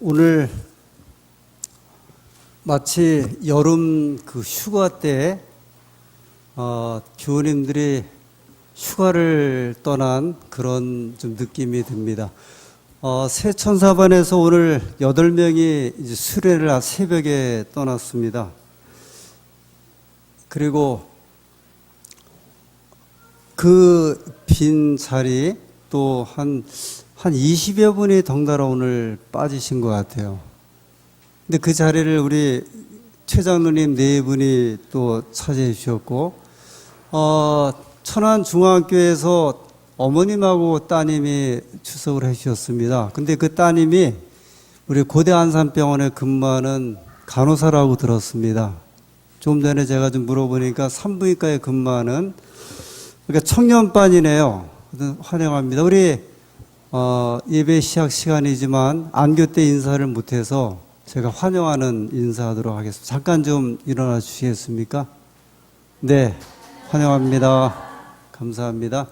오늘 마치 여름 휴가 때 교우님들이 휴가를 떠난 그런 좀 느낌이 듭니다. 새천사반에서 오늘 8명이 이제 수련을 새벽에 떠났습니다. 그리고 그 빈 자리 또 한 20여 분이 덩달아 오늘 빠지신 것 같아요. 근데 그 자리를 우리 최 장로님 4분이 또 차지해 주셨고, 천안중앙교회에서 어머님하고 따님이出석을 해 주셨습니다. 근데 그 따님이 우리 고대 안산병원에 근무하는 간호사라고 들었습니다. 좀 전에 제가 좀 물어보니까 산부인과에 근무하는, 그러니까 청년반이네요. 환영합니다. 우리 예배 시작 시간이지만 안교 때 인사를 못해서 제가 환영하는 인사하도록 하겠습니다. 잠깐 좀 일어나 주시겠습니까? 네, 환영합니다. 감사합니다.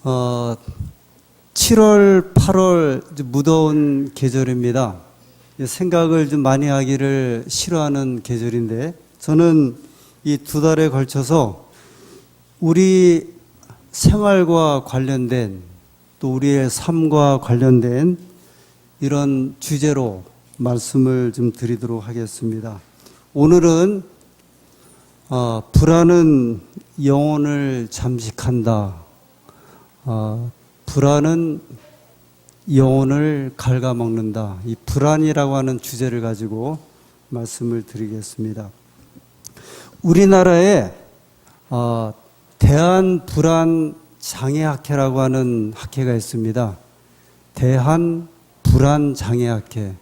7월, 8월 무더운 계절입니다. 생각을 좀 많이 하기를 싫어하는 계절인데, 저는 이 2달에 걸쳐서 우리 생활과 관련된, 또 우리의 삶과 관련된 이런 주제로 말씀을 좀 드리도록 하겠습니다. 오늘은 불안은 영혼을 잠식한다. 불안은 영혼을 갉아먹는다. 이 불안이라고 하는 주제를 가지고 말씀을 드리겠습니다. 우리나라에 대한불안장애학회라고 하는 학회가 있습니다. 대한불안장애학회.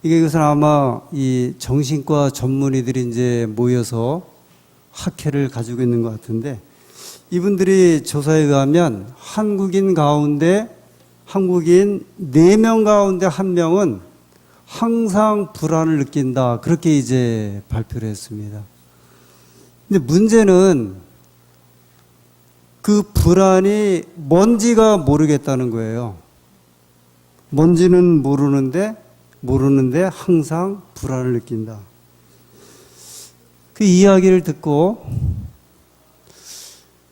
이것은 아마 이 정신과 전문의들이 이제 모여서 학회를 가지고 있는 것 같은데, 이분들이 조사에 의하면 한국인 4명 가운데 1명은 항상 불안을 느낀다. 그렇게 이제 발표를 했습니다. 근데 문제는 그 불안이 뭔지가 모르겠다는 거예요. 뭔지는 모르는데 항상 불안을 느낀다. 그 이야기를 듣고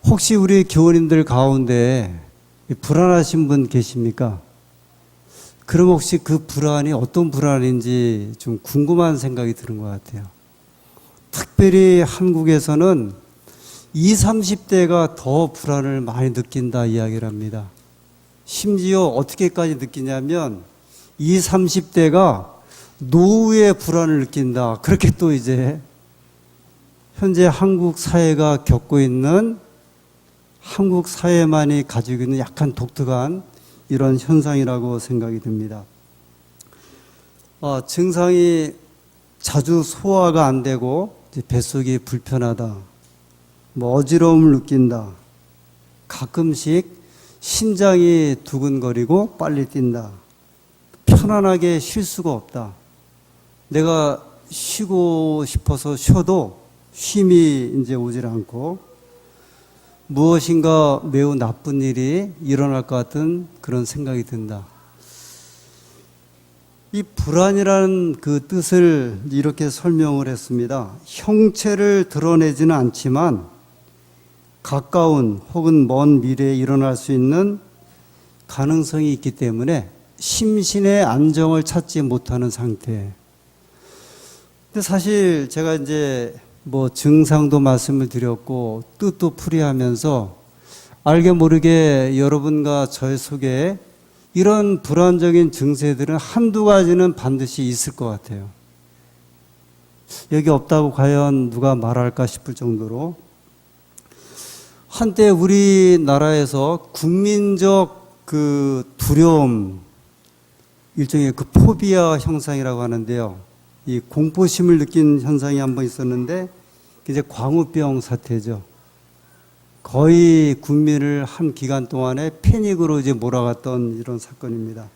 혹시 우리 교우님들 가운데 불안하신 분 계십니까? 그럼 혹시 그 불안이 어떤 불안인지 좀 궁금한 생각이 드는 것 같아요. 특별히 한국에서는 20, 30대가 더 불안을 많이 느낀다 이야기를 합니다. 심지어 어떻게까지 느끼냐면 20, 30대가 노후의 불안을 느낀다. 그렇게 또 이제 현재 한국 사회가 겪고 있는, 한국 사회만이 가지고 있는 약간 독특한 이런 현상이라고 생각이 듭니다. 증상이 자주 소화가 안 되고 뱃속이 불편하다, 어지러움을 느낀다, 가끔씩 심장이 두근거리고 빨리 뛴다, 편안하게 쉴 수가 없다, 내가 쉬고 싶어서 쉬어도 쉼이 이제 오질 않고 무엇인가 매우 나쁜 일이 일어날 것 같은 그런 생각이 든다. 이 불안이라는 그 뜻을 이렇게 설명을 했습니다. 형체를 드러내지는 않지만 가까운 혹은 먼 미래에 일어날 수 있는 가능성이 있기 때문에 심신의 안정을 찾지 못하는 상태. 근데 사실 제가 이제 증상도 말씀을 드렸고 뜻도 풀이하면서 알게 모르게 여러분과 저의 속에 이런 불안적인 증세들은 한두 가지는 반드시 있을 것 같아요. 여기 없다고 과연 누가 말할까 싶을 정도로, 한때 우리나라에서 국민적 그 두려움, 일종의 그 포비아 현상이라고 하는데요. 이 공포심을 느낀 현상이 한번 있었는데, 이제 광우병 사태죠. 거의 국민을 한 기간 동안에 패닉으로 이제 몰아갔던 이런 사건입니다.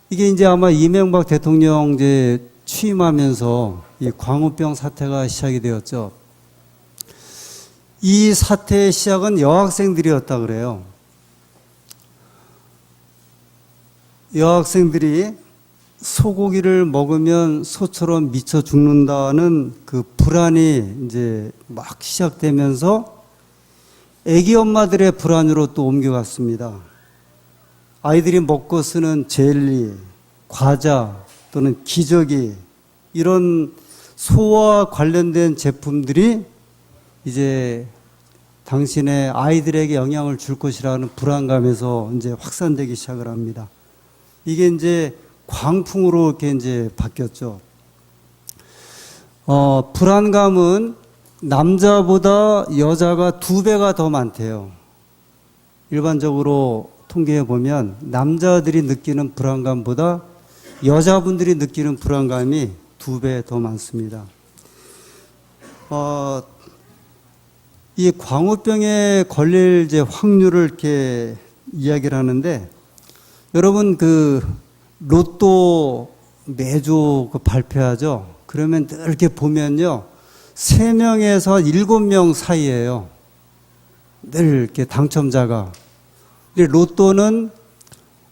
이게 이제 아마 이명박 대통령 이제 취임하면서 이 광우병 사태가 시작이 되었죠. 이 사태의 시작은 여학생들이었다 그래요. 여학생들이 소고기를 먹으면 소처럼 미쳐 죽는다는 그 불안이 이제 막 시작되면서 애기 엄마들의 불안으로 또 옮겨갔습니다. 아이들이 먹고 쓰는 젤리, 과자 또는 기저귀 이런 소와 관련된 제품들이 이제 당신의 아이들에게 영향을 줄 것이라는 불안감에서 이제 확산되기 시작을 합니다. 이게 이제 광풍으로 이렇게 이제 바뀌었죠. 불안감은 남자보다 여자가 2배가 더 많대요. 일반적으로 통계해 보면 남자들이 느끼는 불안감보다 여자분들이 느끼는 불안감이 2배 더 많습니다. 이 광우병에 걸릴 이제 확률을 이렇게 이야기를 하는데, 여러분 그 로또 매주 그 발표하죠. 그러면 늘 이렇게 보면요, 3명에서 7명 사이예요. 늘 이렇게 당첨자가. 근데 로또는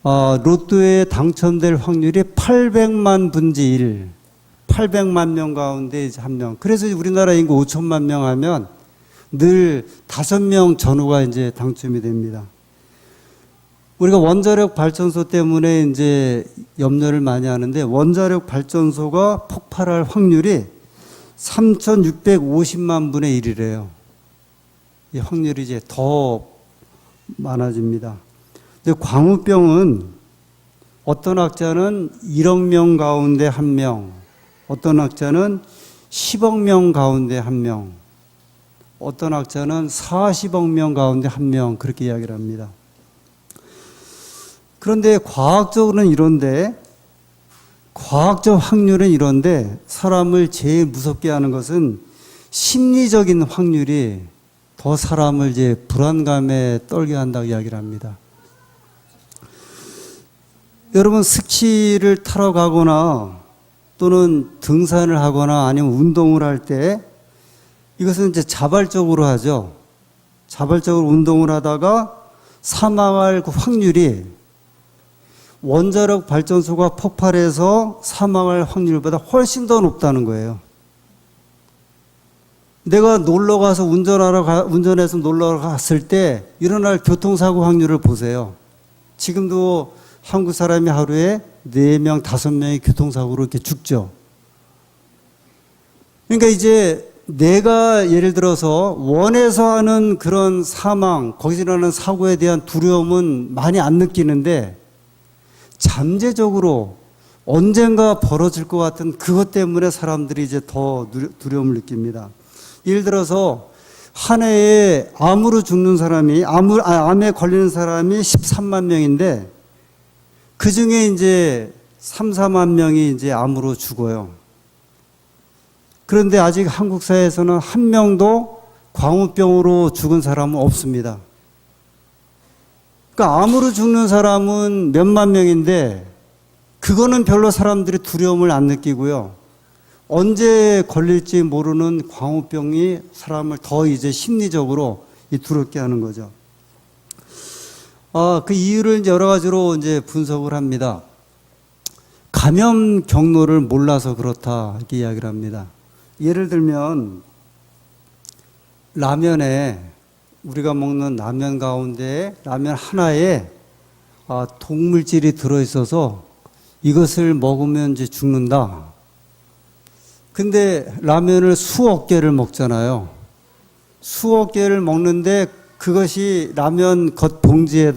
로또에 당첨될 확률이 800만 분지 1, 800만 명 가운데 이제 1명. 그래서 우리나라 인구 5천만 명 하면 늘 5명 전후가 이제 당첨이 됩니다. 우리가 원자력 발전소 때문에 이제 염려를 많이 하는데, 원자력 발전소가 폭발할 확률이 3,650만 분의 1이래요. 이 확률이 이제 더 많아집니다. 근데 광우병은 어떤 학자는 1억 명 가운데 1명, 어떤 학자는 10억 명 가운데 1명, 어떤 학자는 40억 명 가운데 1명, 그렇게 이야기를 합니다. 그런데 과학적으로는 이런데, 과학적 확률은 이런데, 사람을 제일 무섭게 하는 것은 심리적인 확률이 더 사람을 이제 불안감에 떨게 한다고 이야기를 합니다. 여러분, 스키를 타러 가거나 또는 등산을 하거나 아니면 운동을 할 때, 이것은 이제 자발적으로 하죠. 자발적으로 운동을 하다가 사망할 그 확률이 원자력 발전소가 폭발해서 사망할 확률보다 훨씬 더 높다는 거예요. 내가 운전해서 놀러 갔을 때 일어날 교통사고 확률을 보세요. 지금도 한국 사람이 하루에 4명, 5명이 교통사고로 이렇게 죽죠. 그러니까 이제 내가 예를 들어서 원해서 하는 그런 사망, 거기서 일어나는 사고에 대한 두려움은 많이 안 느끼는데, 잠재적으로 언젠가 벌어질 것 같은 그것 때문에 사람들이 이제 더 두려움을 느낍니다. 예를 들어서 한 해에 암으로 죽는 사람이, 암에 걸리는 사람이 13만 명인데, 그 중에 이제 3, 4만 명이 이제 암으로 죽어요. 그런데 아직 한국 사회에서는 한 명도 광우병으로 죽은 사람은 없습니다. 그러니까 암으로 죽는 사람은 몇만 명인데, 그거는 별로 사람들이 두려움을 안 느끼고요. 언제 걸릴지 모르는 광우병이 사람을 더 이제 심리적으로 두렵게 하는 거죠. 그 이유를 이제 여러 가지로 이제 분석을 합니다. 감염 경로를 몰라서 그렇다, 이렇게 이야기를 합니다. 예를 들면 라면에, 우리가 먹는 라면 가운데 라면 하나에 독물질이 들어있어서 이것을 먹으면 이제 죽는다. 근데 라면을 수억 개를 먹잖아요. 수억 개를 먹는데 그것이 라면 겉봉지에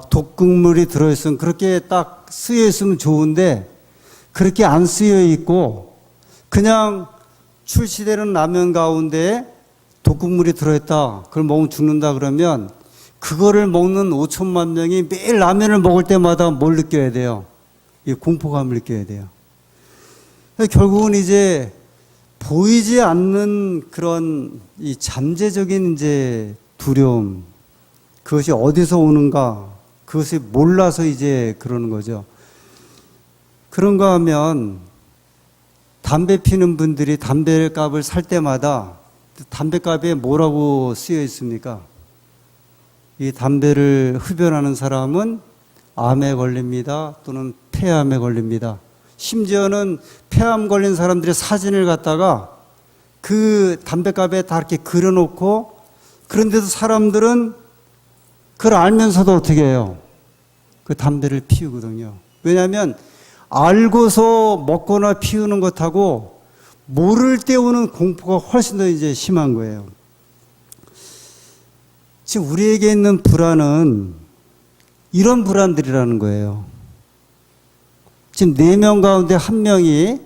독극물이 들어있으면 그렇게 딱 쓰여 있으면 좋은데, 그렇게 안 쓰여 있고 그냥 출시되는 라면 가운데 독극물이 들어있다, 그걸 먹으면 죽는다 그러면, 그거를 먹는 5천만 명이 매일 라면을 먹을 때마다 뭘 느껴야 돼요? 이 공포감을 느껴야 돼요. 결국은 이제 보이지 않는 그런 이 잠재적인 이제 두려움, 그것이 어디서 오는가, 그것이 몰라서 이제 그러는 거죠. 그런가 하면 담배 피는 분들이 담배값을 살 때마다 담배값에 뭐라고 쓰여 있습니까? 이 담배를 흡연하는 사람은 암에 걸립니다. 또는 폐암에 걸립니다. 심지어는 폐암 걸린 사람들의 사진을 갖다가 그 담배갑에 다 이렇게 그려놓고, 그런데도 사람들은 그걸 알면서도 어떻게 해요? 그 담배를 피우거든요. 왜냐하면 알고서 먹거나 피우는 것하고 모를 때 오는 공포가 훨씬 더 이제 심한 거예요. 지금 우리에게 있는 불안은 이런 불안들이라는 거예요. 지금 4명 가운데 1명이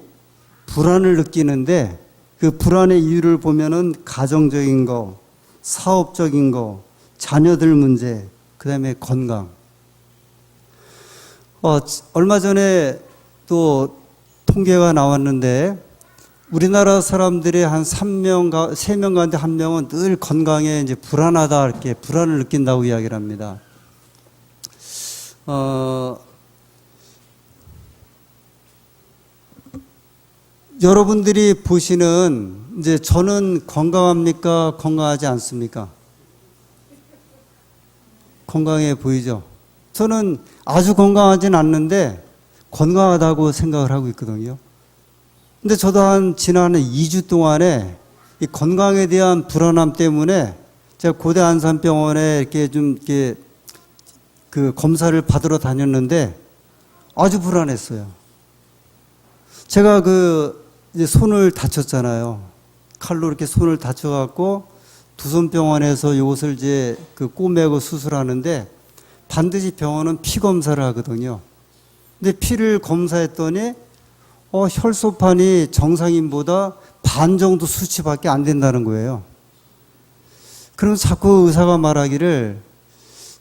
불안을 느끼는데, 그 불안의 이유를 보면은 가정적인 거, 사업적인 거, 자녀들 문제, 그 다음에 건강. 얼마 전에 또 통계가 나왔는데, 우리나라 사람들의 한 3명 가운데 1명은 늘 건강에 이제 불안하다, 이렇게 불안을 느낀다고 이야기를 합니다. 여러분들이 보시는, 이제 저는 건강합니까? 건강하지 않습니까? 건강해 보이죠? 저는 아주 건강하진 않는데 건강하다고 생각을 하고 있거든요. 근데 저도 한 지난해 2주 동안에 이 건강에 대한 불안함 때문에 제가 고대 안산병원에 이렇게 그 검사를 받으러 다녔는데 아주 불안했어요. 제가 이제 손을 다쳤잖아요. 칼로 이렇게 손을 다쳐갖고 두손병원에서 이것을 이제 꼬매고 수술하는데 반드시 병원은 피 검사를 하거든요. 근데 피를 검사했더니 혈소판이 정상인보다 반 정도 수치밖에 안 된다는 거예요. 그럼 자꾸 의사가 말하기를,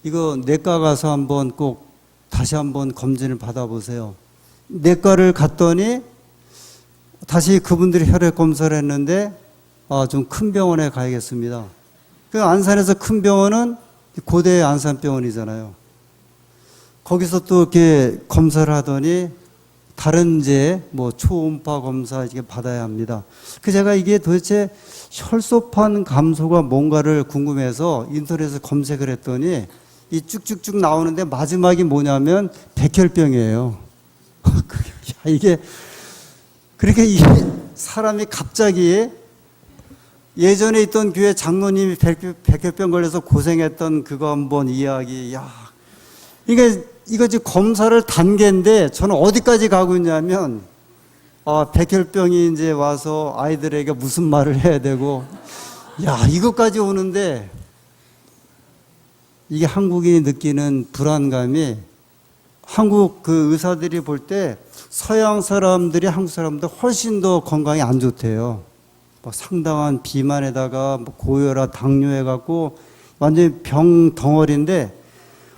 이거 내과 가서 한번 꼭 다시 한번 검진을 받아보세요. 내과를 갔더니 다시 그분들이 혈액 검사를 했는데 좀 큰 병원에 가야겠습니다. 그 안산에서 큰 병원은 고대 안산병원이잖아요. 거기서 또 이렇게 검사를 하더니 다른 이제 초음파 검사 이렇게 받아야 합니다. 제가 이게 도대체 혈소판 감소가 뭔가를 궁금해서 인터넷에 검색을 했더니 이 쭉쭉쭉 나오는데 마지막이 뭐냐면 백혈병이에요. 이게 그렇게 이 사람이 갑자기 예전에 있던 교회 장로님이 백혈병 걸려서 고생했던 그거 한번 이야기, 이거 지금 검사를 단계인데 저는 어디까지 가고 있냐면, 백혈병이 이제 와서 아이들에게 무슨 말을 해야 되고, 이것까지 오는데, 이게 한국인이 느끼는 불안감이, 한국 그 의사들이 볼 때 서양 사람들이 한국 사람보다 훨씬 더 건강이 안 좋대요. 상당한 비만에다가 고혈압, 당뇨 해갖고 완전히 병 덩어리인데,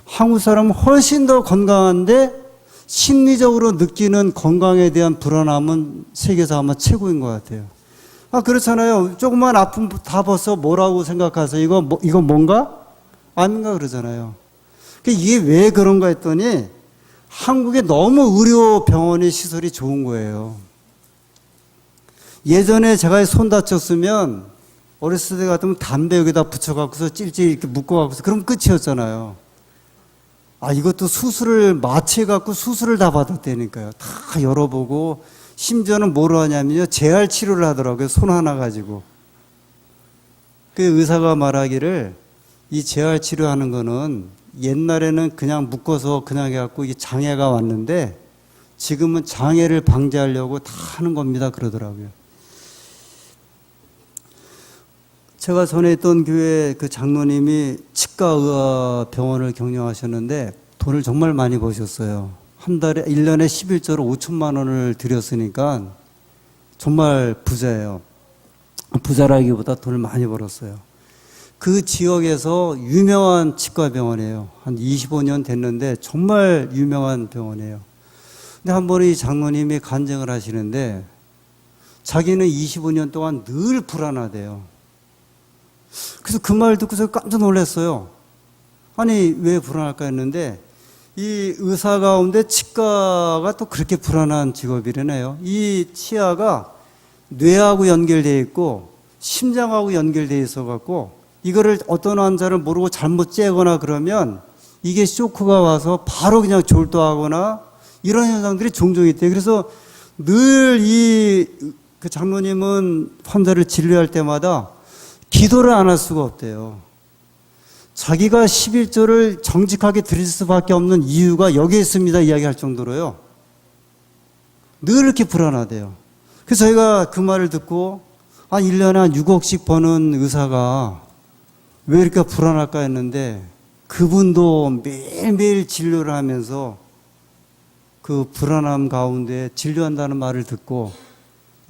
한국 사람은 훨씬 더 건강한데 심리적으로 느끼는 건강에 대한 불안함은 세계에서 아마 최고인 것 같아요. 그렇잖아요. 조금만 아픔 다 벌써 뭐라고 생각하세요? 이거 뭔가? 아닌가 그러잖아요. 이게 왜 그런가 했더니 한국에 너무 의료 병원의 시설이 좋은 거예요. 예전에 제가 손 다쳤으면 어렸을 때 같으면 담배 여기다 붙여갖고서 찔찔 이렇게 묶어갖고서 그럼 끝이었잖아요. 이것도 수술을 마취해갖고 수술을 다 받았다니까요. 다 열어보고, 심지어는 뭐로 하냐면요, 재활 치료를 하더라고요. 손 하나 가지고. 그 의사가 말하기를, 이 재활 치료하는 거는 옛날에는 그냥 묶어서 그냥 해갖고 이게 장애가 왔는데 지금은 장애를 방지하려고 다 하는 겁니다. 그러더라고요. 제가 전에 있던 교회 그 장로님이 치과의학 병원을 경영하셨는데 돈을 정말 많이 버셨어요. 한 달에, 1년에 11조로 5천만 원을 들였으니까 정말 부자예요. 부자라기보다 돈을 많이 벌었어요. 그 지역에서 유명한 치과병원이에요. 한 25년 됐는데 정말 유명한 병원이에요. 근데 한 번에 이 장로님이 간증을 하시는데 자기는 25년 동안 늘 불안하대요. 그래서 그 말 듣고서 깜짝 놀랐어요. 아니, 왜 불안할까 했는데 이 의사 가운데 치과가 또 그렇게 불안한 직업이라네요. 이 치아가 뇌하고 연결되어 있고 심장하고 연결되어 있어갖고 이거를 어떤 환자를 모르고 잘못 째거나 그러면 이게 쇼크가 와서 바로 그냥 졸도하거나 이런 현상들이 종종 있대요. 그래서 늘 그 장로님은 환자를 진료할 때마다 기도를 안 할 수가 없대요. 자기가 11조를 정직하게 드릴 수밖에 없는 이유가 여기에 있습니다 이야기할 정도로요. 늘 이렇게 불안하대요. 그래서 저희가 그 말을 듣고 1년에 한 6억씩 버는 의사가 왜 이렇게 불안할까 했는데 그분도 매일매일 진료를 하면서 그 불안함 가운데 진료한다는 말을 듣고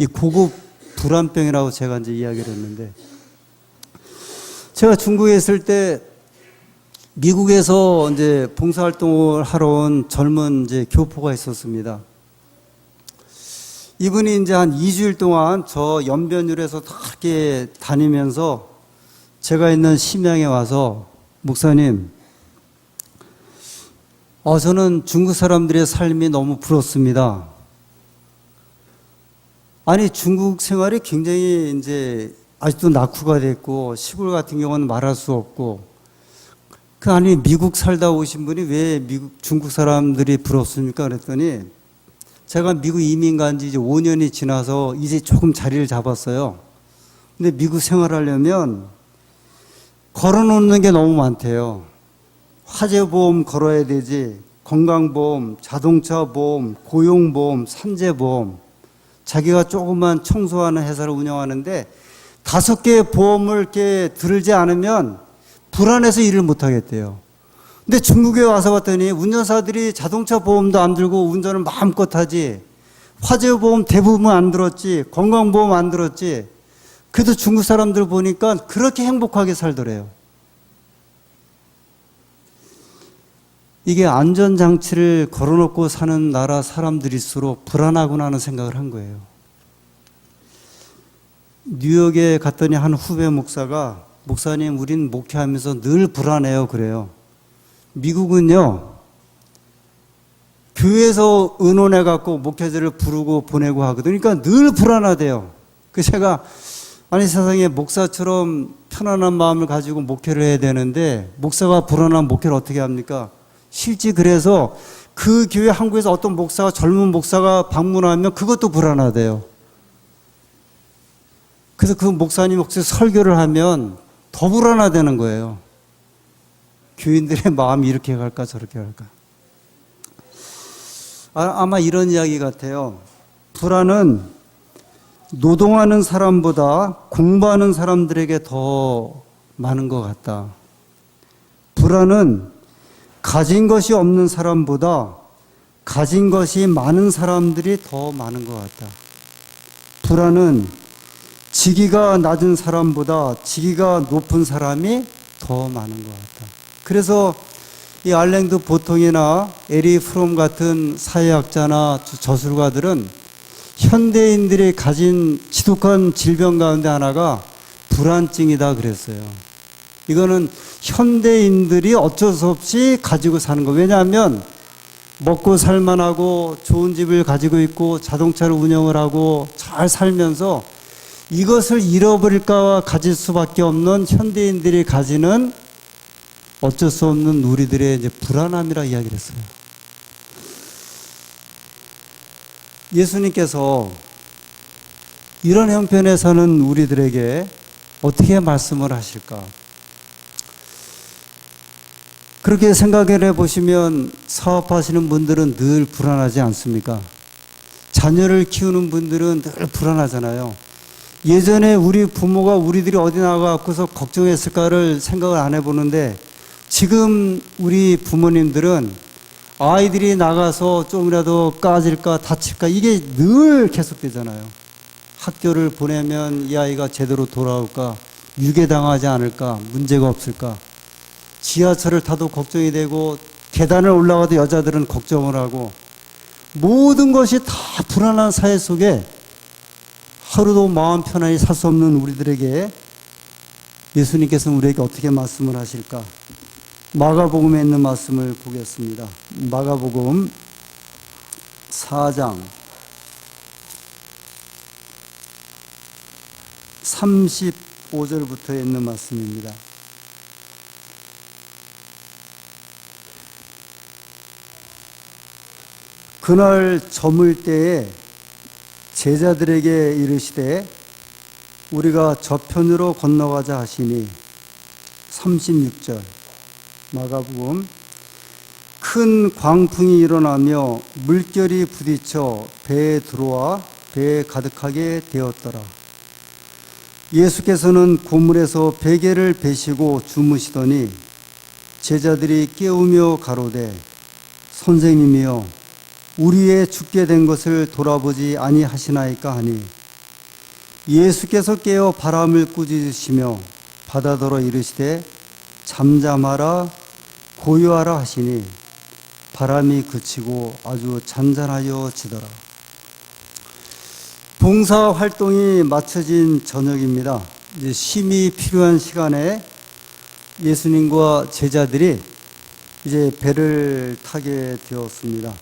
이 고급 불안병이라고 제가 이제 이야기를 했는데, 제가 중국에 있을 때 미국에서 이제 봉사활동을 하러 온 젊은 이제 교포가 있었습니다. 이분이 이제 한 2주일 동안 저 연변율에서 다 이렇게 다니면서 제가 있는 심양에 와서 목사님, 저는 중국 사람들의 삶이 너무 부럽습니다. 아니, 중국 생활이 굉장히 이제 아직도 낙후가 됐고, 시골 같은 경우는 말할 수 없고, 아니, 미국 살다 오신 분이 왜 중국 사람들이 부럽습니까? 그랬더니, 제가 미국 이민 간 지 이제 5년이 지나서 이제 조금 자리를 잡았어요. 근데 미국 생활하려면 걸어 놓는 게 너무 많대요. 화재보험 걸어야 되지, 건강보험, 자동차 보험, 고용보험, 산재보험. 자기가 조그만 청소하는 회사를 운영하는데 5개의 보험을 이렇게 들지 않으면 불안해서 일을 못 하겠대요. 근데 중국에 와서 봤더니 운전사들이 자동차 보험도 안 들고 운전을 마음껏 하지, 화재보험 대부분 안 들었지, 건강보험 안 들었지. 그래도 중국 사람들 보니까 그렇게 행복하게 살더래요. 이게 안전장치를 걸어놓고 사는 나라 사람들일수록 불안하구나 하는 생각을 한 거예요. 뉴욕에 갔더니 한 후배 목사가, 목사님, 우린 목회하면서 늘 불안해요. 그래요. 미국은요, 교회에서 의논해갖고 목회자를 부르고 보내고 하거든요. 그러니까 늘 불안하대요. 그래서 제가, 아니, 세상에 목사처럼 편안한 마음을 가지고 목회를 해야 되는데, 목사가 불안한 목회를 어떻게 합니까? 실제 그래서 그 교회 한국에서 어떤 목사가, 젊은 목사가 방문하면 그것도 불안하대요. 그래서 그 목사님 혹시 설교를 하면 더 불안하다는 거예요. 교인들의 마음이 이렇게 갈까 저렇게 갈까. 아마 이런 이야기 같아요. 불안은 노동하는 사람보다 공부하는 사람들에게 더 많은 것 같다. 불안은 가진 것이 없는 사람보다 가진 것이 많은 사람들이 더 많은 것 같다. 불안은 직위가 낮은 사람보다 직위가 높은 사람이 더 많은 것 같다. 그래서 이 알랭드 보통이나 에리 프롬 같은 사회학자나 저술가들은 현대인들이 가진 지독한 질병 가운데 하나가 불안증이다 그랬어요. 이거는 현대인들이 어쩔 수 없이 가지고 사는 거. 왜냐하면 먹고 살만하고 좋은 집을 가지고 있고 자동차를 운영을 하고 잘 살면서 이것을 잃어버릴까 가질 수밖에 없는 현대인들이 가지는 어쩔 수 없는 우리들의 이제 불안함이라 이야기를 했어요. 예수님께서 이런 형편에 사는 우리들에게 어떻게 말씀을 하실까? 그렇게 생각을 해보시면 사업하시는 분들은 늘 불안하지 않습니까? 자녀를 키우는 분들은 늘 불안하잖아요. 예전에 우리 부모가 우리들이 어디 나가고서 걱정했을까를 생각을 안 해보는데, 지금 우리 부모님들은 아이들이 나가서 좀이라도 까질까 다칠까 이게 늘 계속되잖아요. 학교를 보내면 이 아이가 제대로 돌아올까, 유괴당하지 않을까, 문제가 없을까. 지하철을 타도 걱정이 되고 계단을 올라가도 여자들은 걱정을 하고, 모든 것이 다 불안한 사회 속에 하루도 마음 편안히 살 수 없는 우리들에게 예수님께서는 우리에게 어떻게 말씀을 하실까? 마가복음에 있는 말씀을 보겠습니다. 마가복음 4장 33 5절부터 있는 말씀입니다. 그날 저물 때에 제자들에게 이르시되 우리가 저편으로 건너가자 하시니 36절 마가복음 큰 광풍이 일어나며 물결이 부딪혀 배에 들어와 배에 가득하게 되었더라. 예수께서는 고물에서 베개를 베시고 주무시더니 제자들이 깨우며 가로되 선생님이여 우리의 죽게 된 것을 돌아보지 아니하시나이까 하니 예수께서 깨어 바람을 꾸짖으시며 바다더러 이르시되 잠잠하라 고요하라 하시니 바람이 그치고 아주 잔잔하여 지더라. 봉사 활동이 마쳐진 저녁입니다. 이제 쉼이 필요한 시간에 예수님과 제자들이 이제 배를 타게 되었습니다.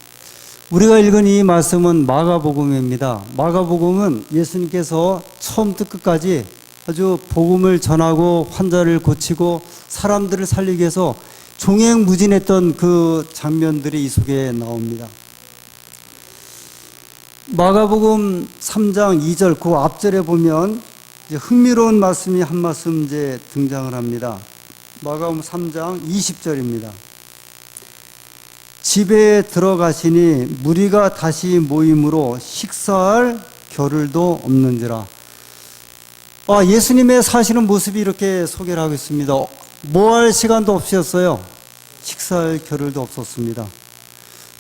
우리가 읽은 이 말씀은 마가복음입니다. 마가복음은 예수님께서 처음부터 끝까지 아주 복음을 전하고 환자를 고치고 사람들을 살리기 위해서 종횡무진했던 그 장면들이 이 속에 나옵니다. 마가복음 3장 2절 그 앞절에 보면 이제 흥미로운 말씀이 한 말씀 이제 등장을 합니다. 마가복음 3장 20절입니다. 집에 들어가시니 무리가 다시 모임으로 식사할 겨를도 없는지라. 예수님의 사시는 모습이 이렇게 소개를 하고 있습니다. 뭐 할 시간도 없으셨어요. 식사할 겨를도 없었습니다.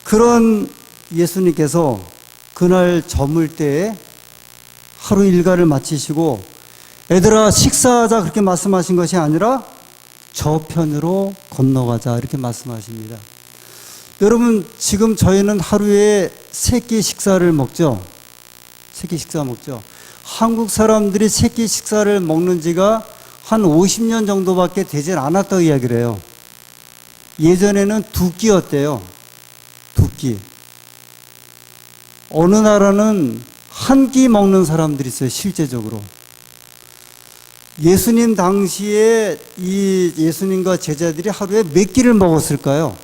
그런 예수님께서 그날 저물 때에 하루 일과를 마치시고 애들아 식사하자 그렇게 말씀하신 것이 아니라 저편으로 건너가자 이렇게 말씀하십니다. 여러분 지금 저희는 하루에 3끼 식사를 먹죠. 3끼 식사 먹죠. 한국 사람들이 3끼 식사를 먹는 지가 한 50년 정도밖에 되질 않았다고 이야기를 해요. 예전에는 2끼였대요. 2끼. 어느 나라는 1끼 먹는 사람들이 있어요. 실제적으로. 예수님 당시에 이 예수님과 제자들이 하루에 몇 끼를 먹었을까요?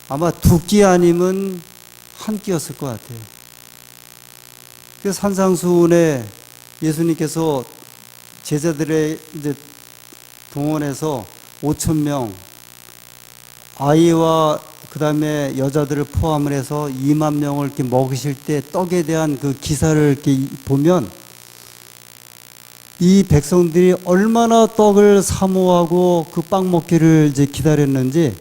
아마 2끼 아니면 1끼였을 것 같아요. 그 산상수훈에 예수님께서 제자들의 이제 동원해서 5,000명 아이와 그 다음에 여자들을 포함을 해서 2만 명을 이렇게 먹으실 때 떡에 대한 그 기사를 이렇게 보면 이 백성들이 얼마나 떡을 사모하고 그 빵 먹기를 이제 기다렸는지.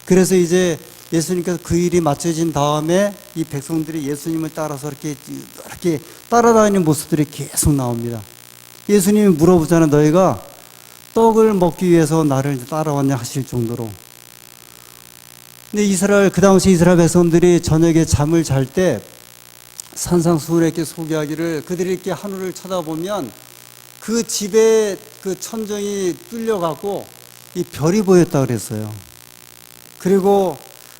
그래서 이제 예수님께서 그 일이 마쳐진 다음에 이 백성들이 예수님을 따라서 이렇게 따라다니는 모습들이 계속 나옵니다. 예수님이 물어보잖아요. 너희가 떡을 먹기 위해서 나를 따라왔냐 하실 정도로. 근데 그 당시 이스라엘 백성들이 저녁에 잠을 잘 때 산상수훈에 이렇게 소개하기를 그들이 이렇게 하늘을 쳐다보면 그 집에 그 천정이 뚫려가고 이 별이 보였다 그랬어요. 그리고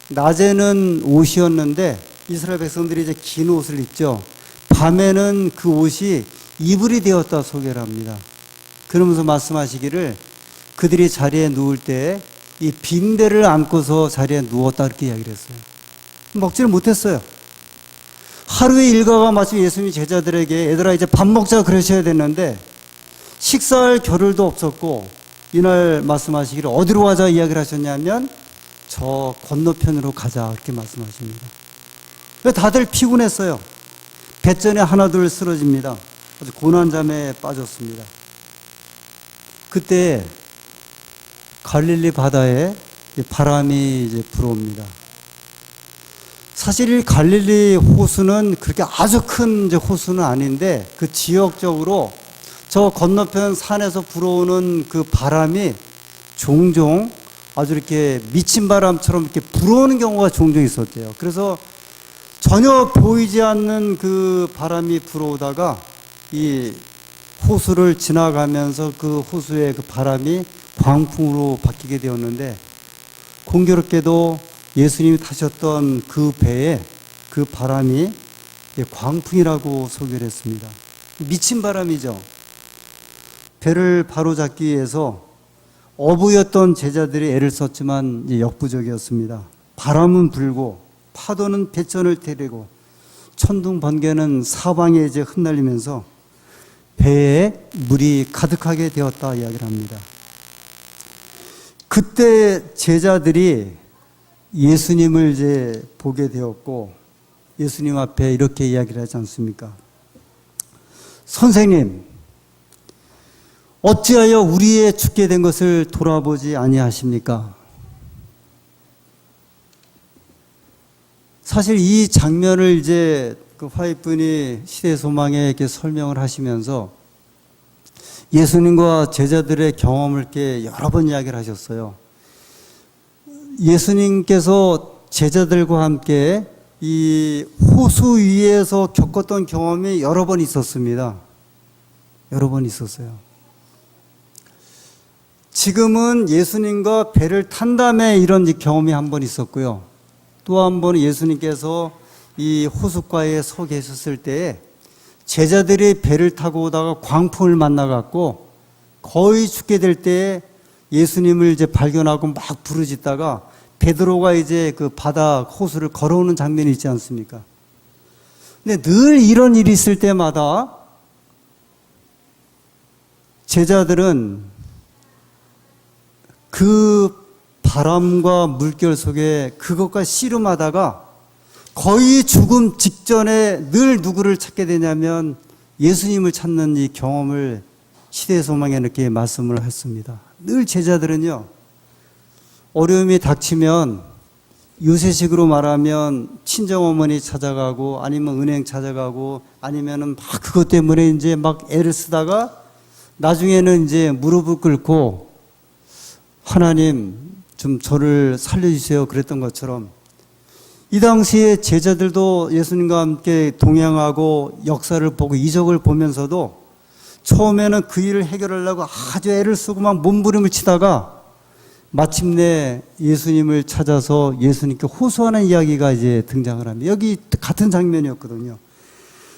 낮에는 옷이었는데 이스라엘 백성들이 이제 긴 옷을 입죠. 밤에는 그 옷이 이불이 되었다 소개를 합니다. 그러면서 말씀하시기를 그들이 자리에 누울 때 이 빈대를 안고서 자리에 누웠다 이렇게 이야기를 했어요. 먹지를 못했어요. 하루의 일과가 마치 예수님이 제자들에게 얘들아 이제 밥 먹자 그러셔야 됐는데 식사할 겨를도 없었고 이날 말씀하시기를 어디로 가자 이야기를 하셨냐면 저 건너편으로 가자 이렇게 말씀하십니다. 다들 피곤했어요. 배전에 하나둘 쓰러집니다. 아주 고난잠에 빠졌습니다. 그때 갈릴리 바다에 바람이 이제 불어옵니다. 사실 이 갈릴리 호수는 그렇게 아주 큰 이제 호수는 아닌데 그 지역적으로 저 건너편 산에서 불어오는 그 바람이 종종 아주 이렇게 미친 바람처럼 이렇게 불어오는 경우가 종종 있었대요. 그래서 전혀 보이지 않는 그 바람이 불어오다가 이 호수를 지나가면서 그 호수의 그 바람이 광풍으로 바뀌게 되었는데 공교롭게도 예수님이 타셨던 그 배에 그 바람이 광풍이라고 소개를 했습니다. 미친 바람이죠. 배를 바로잡기 위해서 어부였던 제자들이 애를 썼지만 이제 역부족이었습니다. 바람은 불고 파도는 배전을 때리고 천둥 번개는 사방에 이제 흩날리면서 배에 물이 가득하게 되었다 이야기를 합니다. 그때 제자들이 예수님을 이제 보게 되었고 예수님 앞에 이렇게 이야기를 하지 않습니까? 선생님, 어찌하여 우리의 죽게 된 것을 돌아보지 아니하십니까? 사실 이 장면을 이제 그 화이트분이 시대 소망에 이렇게 설명을 하시면서 예수님과 제자들의 경험을 이렇게 여러 번 이야기를 하셨어요. 예수님께서 제자들과 함께 이 호수 위에서 겪었던 경험이 여러 번 있었습니다. 여러 번 있었어요. 지금은 예수님과 배를 탄 다음에 이런 경험이 한 번 있었고요. 또 한 번은 예수님께서 이 호숫가에 서 계셨을 때에 제자들이 배를 타고 오다가 광풍을 만나갖고 거의 죽게 될 때에 예수님을 이제 발견하고 막 부르짖다가 베드로가 이제 그 바다 호수를 걸어오는 장면이 있지 않습니까? 근데 늘 이런 일이 있을 때마다 제자들은 그 바람과 물결 속에 그것과 씨름하다가 거의 죽음 직전에 늘 누구를 찾게 되냐면 예수님을 찾는 이 경험을 시대 소망에 이렇게 말씀을 했습니다. 늘 제자들은요, 어려움이 닥치면 요새식으로 말하면 친정어머니 찾아가고 아니면 은행 찾아가고 아니면은 막 그것 때문에 이제 막 애를 쓰다가 나중에는 이제 무릎을 꿇고 하나님 좀 저를 살려주세요 그랬던 것처럼 이 당시에 제자들도 예수님과 함께 동행하고 역사를 보고 이적을 보면서도 처음에는 그 일을 해결하려고 아주 애를 쓰고 막 몸부림을 치다가 마침내 예수님을 찾아서 예수님께 호소하는 이야기가 이제 등장을 합니다. 여기 같은 장면이었거든요.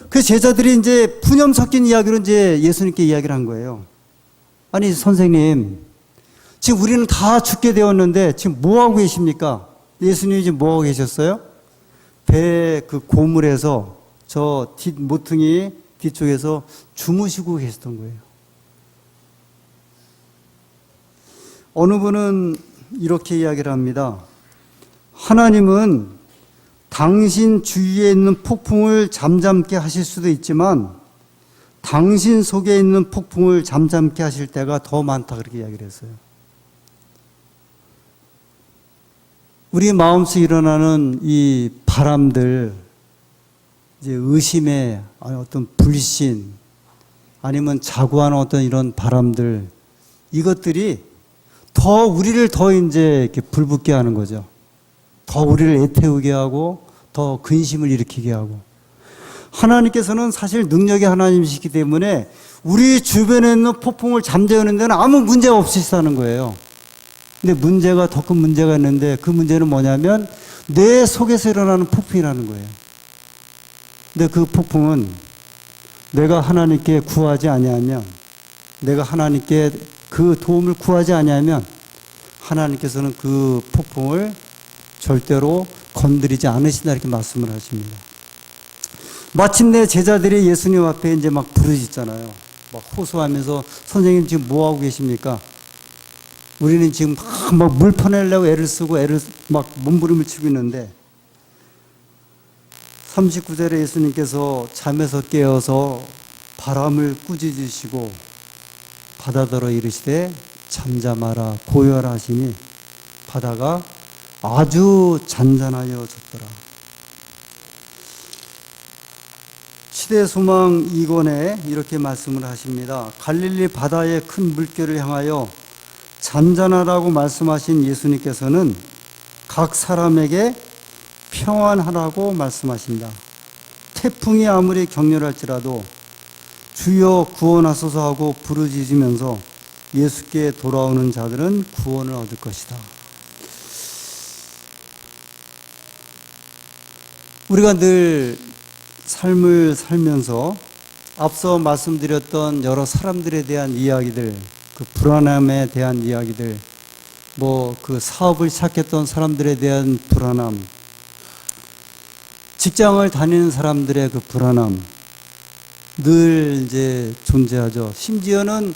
그 제자들이 이제 푸념 섞인 이야기로 이제 예수님께 이야기를 한 거예요. 아니, 선생님, 지금 우리는 다 죽게 되었는데 지금 뭐 하고 계십니까? 예수님이 지금 뭐 하고 계셨어요? 배 그 고물에서 저 모퉁이 뒤쪽에서 주무시고 계셨던 거예요. 어느 분은 이렇게 이야기를 합니다. 하나님은 당신 주위에 있는 폭풍을 잠잠케 하실 수도 있지만 당신 속에 있는 폭풍을 잠잠케 하실 때가 더 많다 그렇게 이야기를 했어요. 우리 마음속에 일어나는 이 바람들, 이제 의심의 어떤 불신, 아니면 자고하는 어떤 이런 바람들, 이것들이 더 우리를 더 이제 이렇게 불붙게 하는 거죠. 더 우리를 애태우게 하고, 더 근심을 일으키게 하고. 하나님께서는 사실 능력의 하나님이시기 때문에 우리 주변에 있는 폭풍을 잠재우는 데는 아무 문제가 없으시다는 거예요. 근데 문제가 더 큰 문제가 있는데 그 문제는 뭐냐면 내 속에서 일어나는 폭풍이라는 거예요. 근데 그 폭풍은 내가 하나님께 구하지 아니하면, 내가 하나님께 그 도움을 구하지 아니하면 하나님께서는 그 폭풍을 절대로 건드리지 않으신다 이렇게 말씀을 하십니다. 마침내 제자들이 예수님 앞에 이제 막 부르짖잖아요. 막 호소하면서 선생님 지금 뭐 하고 계십니까? 우리는 지금 막 물 퍼내려고 애를 쓰고 애를 막 몸부림을 치고 있는데 39절에 예수님께서 잠에서 깨어서 바람을 꾸짖으시고 바다더러 이르시되 잠잠하라 고요하라 하시니 바다가 아주 잔잔하여졌더라. 시대 소망 2권에 이렇게 말씀을 하십니다. 갈릴리 바다의 큰 물결을 향하여 잔잔하라고 말씀하신 예수님께서는 각 사람에게 평안하라고 말씀하신다. 태풍이 아무리 격렬할지라도 주여 구원하소서 하고 부르짖으면서 예수께 돌아오는 자들은 구원을 얻을 것이다. 우리가 늘 삶을 살면서 앞서 말씀드렸던 여러 사람들에 대한 이야기들, 그 불안함에 대한 이야기들, 뭐 그 사업을 시작했던 사람들에 대한 불안함, 직장을 다니는 사람들의 그 불안함, 늘 이제 존재하죠. 심지어는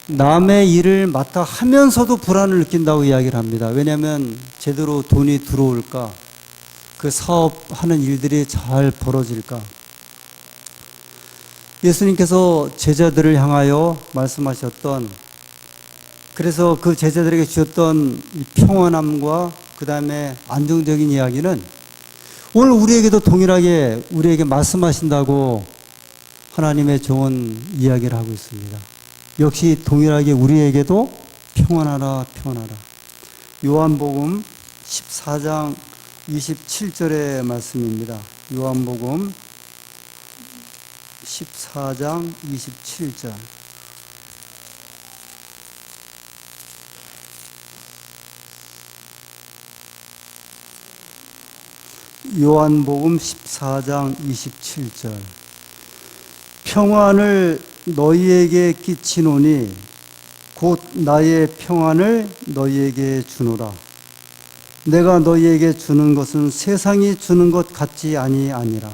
남의 일을 맡아 하면서도 불안을 느낀다고 이야기를 합니다. 왜냐하면 제대로 돈이 들어올까, 그 사업하는 일들이 잘 벌어질까. 예수님께서 제자들을 향하여 말씀하셨던, 그래서 그 제자들에게 주셨던 이 평안함과 그 다음에 안정적인 이야기는 오늘 우리에게도 동일하게 우리에게 말씀하신다고 하나님의 종은 이야기를 하고 있습니다. 역시 동일하게 우리에게도 평안하라, 평안하라. 요한복음 14장 27절의 말씀입니다. 요한복음 14장 27절. 요한복음 14장 27절. 평안을 너희에게 끼치노니 곧 나의 평안을 너희에게 주노라. 내가 너희에게 주는 것은 세상이 주는 것 같지 아니하니라.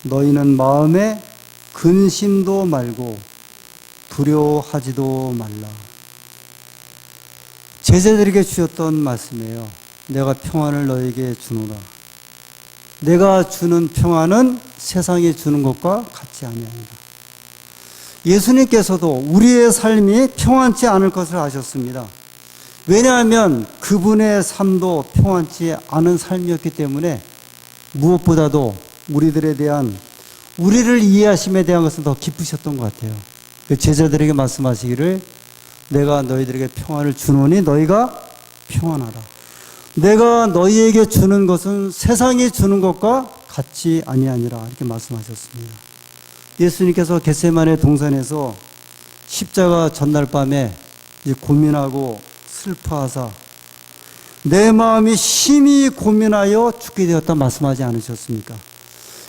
너희는 마음에 근심도 말고 두려워하지도 말라. 제자들에게 주셨던 말씀이에요. 내가 평안을 너희에게 주노라. 내가 주는 평안은 세상이 주는 것과 같지 아니하니라. 예수님께서도 우리의 삶이 평안치 않을 것을 아셨습니다. 왜냐하면 그분의 삶도 평안치 않은 삶이었기 때문에 무엇보다도 우리들에 대한, 우리를 이해하심에 대한 것은 더 기쁘셨던 것 같아요. 제자들에게 말씀하시기를 내가 너희들에게 평안을 주노니 너희가 평안하라. 내가 너희에게 주는 것은 세상이 주는 것과 같지 아니하니라. 이렇게 말씀하셨습니다. 예수님께서 겟세마네 동산에서 십자가 전날 밤에 고민하고 슬퍼하사 내 마음이 심히 고민하여 죽게 되었다 말씀하지 않으셨습니까?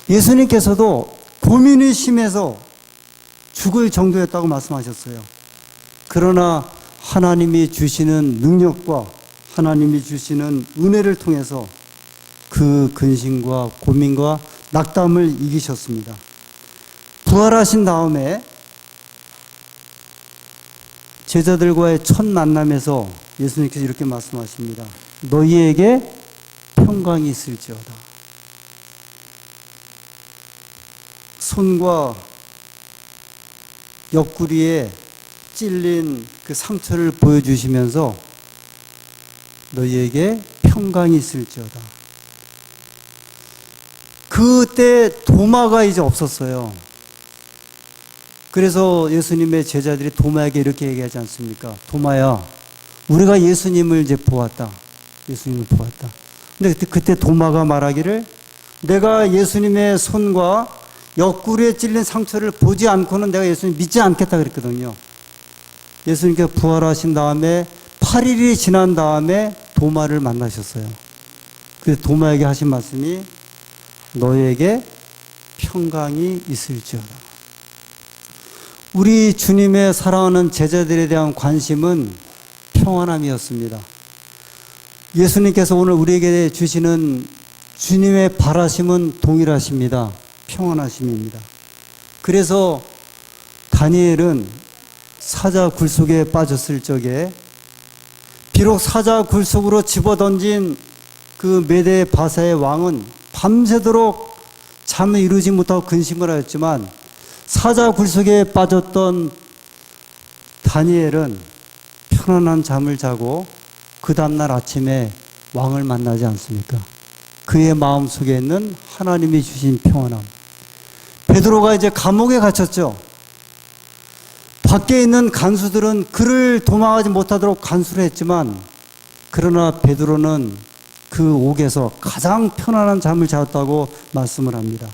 예수님께서도 고민이 심해서 죽을 정도였다고 말씀하셨어요. 그러나 하나님이 주시는 능력과 하나님이 주시는 은혜를 통해서 그 근심과 고민과 낙담을 이기셨습니다. 부활하신 다음에 제자들과의 첫 만남에서 예수님께서 이렇게 말씀하십니다. 너희에게 평강이 있을지어다. 손과 옆구리에 찔린 그 상처를 보여주시면서 너희에게 평강이 있을지어다. 그때 도마가 이제 없었어요. 그래서 예수님의 제자들이 도마에게 이렇게 얘기하지 않습니까? 도마야, 우리가 예수님을 이제 보았다. 예수님을 보았다. 근데 그때 도마가 말하기를 내가 예수님의 손과 옆구리에 찔린 상처를 보지 않고는 내가 예수님 믿지 않겠다 그랬거든요. 예수님께서 부활하신 다음에 8일이 지난 다음에 도마를 만나셨어요. 그래서 도마에게 하신 말씀이 너에게 평강이 있을지어다. 우리 주님의 사랑하는 제자들에 대한 관심은 평안함이었습니다. 예수님께서 오늘 우리에게 주시는 주님의 바라심은 동일하십니다. 평안하심입니다. 그래서 다니엘은 사자 굴속에 빠졌을 적에 비록 사자 굴속으로 집어던진 그 메대 바사의 왕은 밤새도록 잠을 이루지 못하고 근심을 하였지만 사자 굴속에 빠졌던 다니엘은 편안한 잠을 자고 그 다음날 아침에 왕을 만나지 않습니까? 그의 마음속에 있는 하나님이 주신 평안함. 베드로가 이제 감옥에 갇혔죠. 밖에 있는 간수들은 그를 도망하지 못하도록 간수를 했지만 그러나 베드로는 그 옥에서 가장 편안한 잠을 잤다고 말씀을 합니다.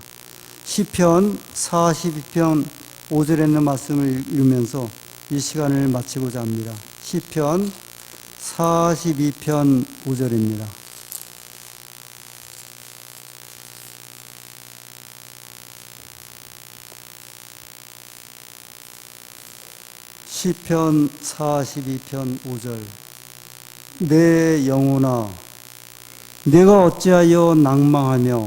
시편 42편 5절에 있는 말씀을 읽으면서 이 시간을 마치고자 합니다. 시편 42편 5절입니다. 시편 42편 5절. 내 영혼아, 내가 어찌하여 낭망하며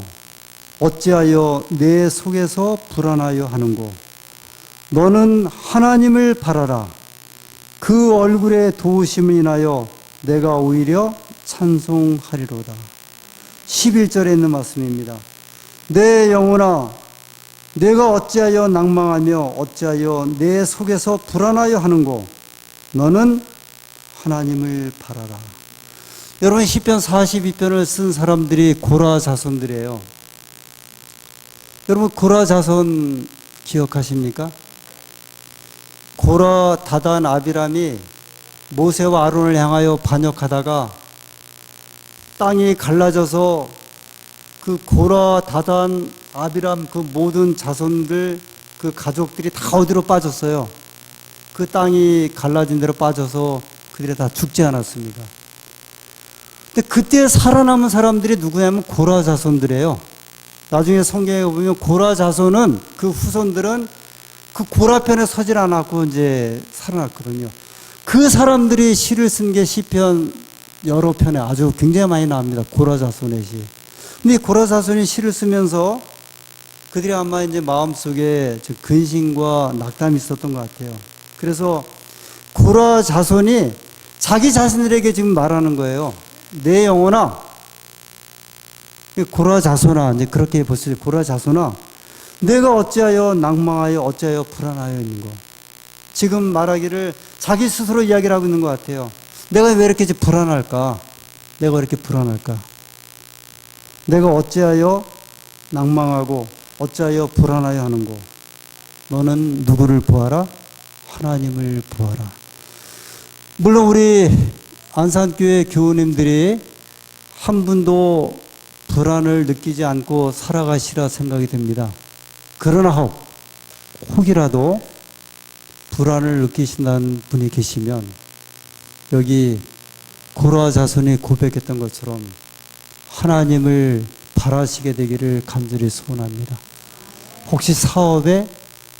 어찌하여 내 속에서 불안하여 하는고. 너는 하나님을 바라라. 그 얼굴의 도우심을 인하여 내가 오히려 찬송하리로다. 11절에 있는 말씀입니다. 내 영혼아, 내가 어찌하여 낭망하며 어찌하여 내 속에서 불안하여 하는고. 너는 하나님을 바라라. 여러분, 시편 42편을 쓴 사람들이 고라 자손들이에요. 여러분, 고라 자손 기억하십니까? 고라, 다단, 아비람이 모세와 아론을 향하여 반역하다가 땅이 갈라져서 그 고라, 다단, 아비람 그 모든 자손들, 그 가족들이 다 어디로 빠졌어요? 그 땅이 갈라진 데로 빠져서 그들이 다 죽지 않았습니까? 근데 그때 살아남은 사람들이 누구냐면 고라 자손들이에요. 나중에 성경에 보면 고라 자손은, 그 후손들은 그 고라편에 서질 않았고 이제 살아났거든요. 그 사람들이 시를 쓴 게 시편 여러 편에 아주 굉장히 많이 나옵니다. 고라 자손의 시. 근데 이 고라 자손이 시를 쓰면서 그들이 아마 이제 마음속에 근심과 낙담이 있었던 것 같아요. 그래서 고라 자손이 자기 자신들에게 지금 말하는 거예요. 내 영혼아, 고라 자손아, 이제 그렇게 보세요. 고라 자손아, 내가 어찌하여 낭망하여 어찌하여 불안하여 있는 거. 지금 말하기를 자기 스스로 이야기를 하고 있는 것 같아요. 내가 왜 이렇게 불안할까? 내가 왜 이렇게 불안할까? 내가 어찌하여 낭망하고 어찌하여 불안하여 하는고. 너는 누구를 보아라? 하나님을 보아라. 물론 우리 안산교회 교우님들이 한 분도 불안을 느끼지 않고 살아가시라 생각이 됩니다. 그러나 혹이라도 불안을 느끼신다는 분이 계시면 여기 고라 자손이 고백했던 것처럼 하나님을 바라시게 되기를 간절히 소원합니다. 혹시 사업에,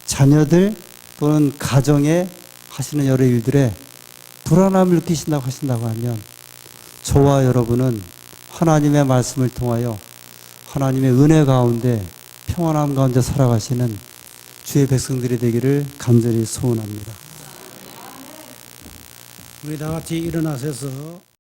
자녀들 또는 가정에 하시는 여러 일들에 불안함을 느끼신다고 하신다고 하면 저와 여러분은 하나님의 말씀을 통하여 하나님의 은혜 가운데 평안함 가운데 살아가시는 주의 백성들이 되기를 간절히 소원합니다. 우리 다 같이 일어나셔서